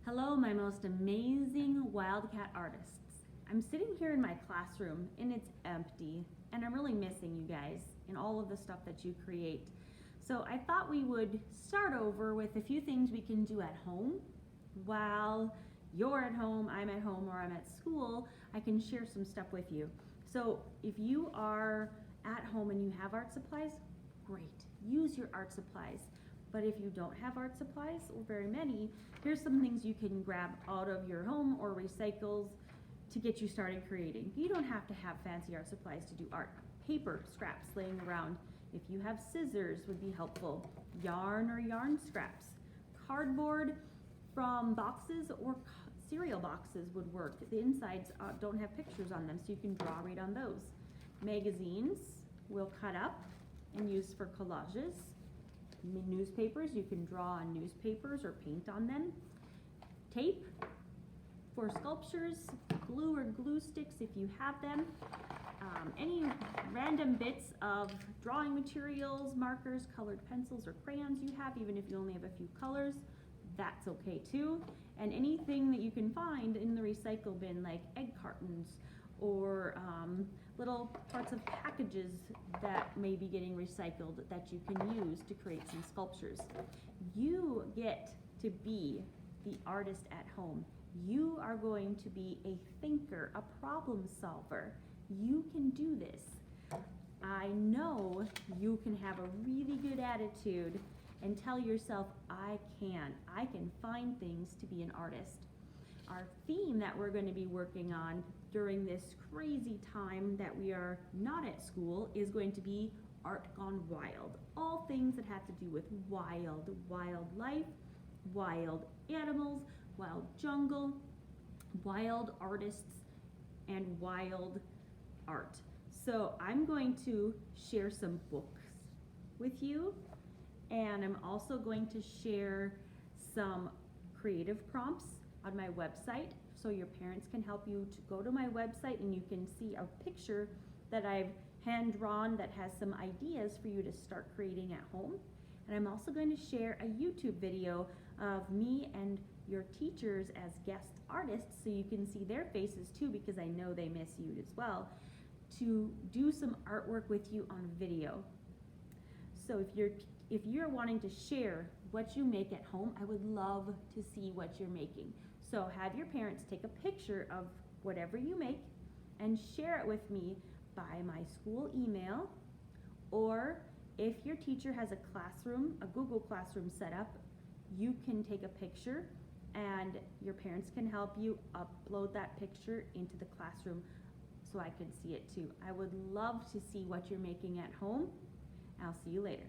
Hello, my most amazing Wildcat artists. I'm sitting here in my classroom and it's empty, and I'm really missing you guys and all of the stuff that you create. So I thought we would start over with a few things we can do at home. While you're at home, I'm at home, or I'm at school, I can share some stuff with you. So if you are at home and you have art supplies, great. Use your art supplies. But if you don't have art supplies, or very many, here's some things you can grab out of your home or recycles to get you started creating. You don't have to have fancy art supplies to do art. Paper scraps laying around. If you have scissors would be helpful. Yarn or yarn scraps. Cardboard from boxes or cereal boxes would work. The insides don't have pictures on them, so you can draw right on those. Magazines we'll cut up and use for collages. Newspapers, you can draw on newspapers or paint on them. Tape for sculptures, glue or glue sticks if you have them. Any random bits of drawing materials, markers, colored pencils or crayons you have, even if you only have a few colors, that's okay too. And anything that you can find in the recycle bin, like egg cartons or little parts of packages that may be getting recycled that you can use to create some sculptures. You get to be the artist at home. You are going to be a thinker, a problem solver. You can do this. I know you can have a really good attitude and tell yourself, I can find things to be an artist. Our theme that we're going to be working on during this crazy time that we are not at school is going to be Art Gone Wild. All things that have to do with wildlife, wild animals, wild jungle, wild artists, and wild art. So I'm going to share some books with you, and I'm also going to share some creative prompts on my website, so your parents can help you to go to my website and you can see a picture that I've hand drawn that has some ideas for you to start creating at home. And I'm also going to share a YouTube video of me and your teachers as guest artists, so you can see their faces too, because I know they miss you as well, to do some artwork with you on video. So if you're wanting to share what you make at home, I would love to see what you're making. So have your parents take a picture of whatever you make and share it with me by my school email, or if your teacher has a classroom, a Google Classroom set up, you can take a picture and your parents can help you upload that picture into the classroom so I can see it too. I would love to see what you're making at home. I'll see you later.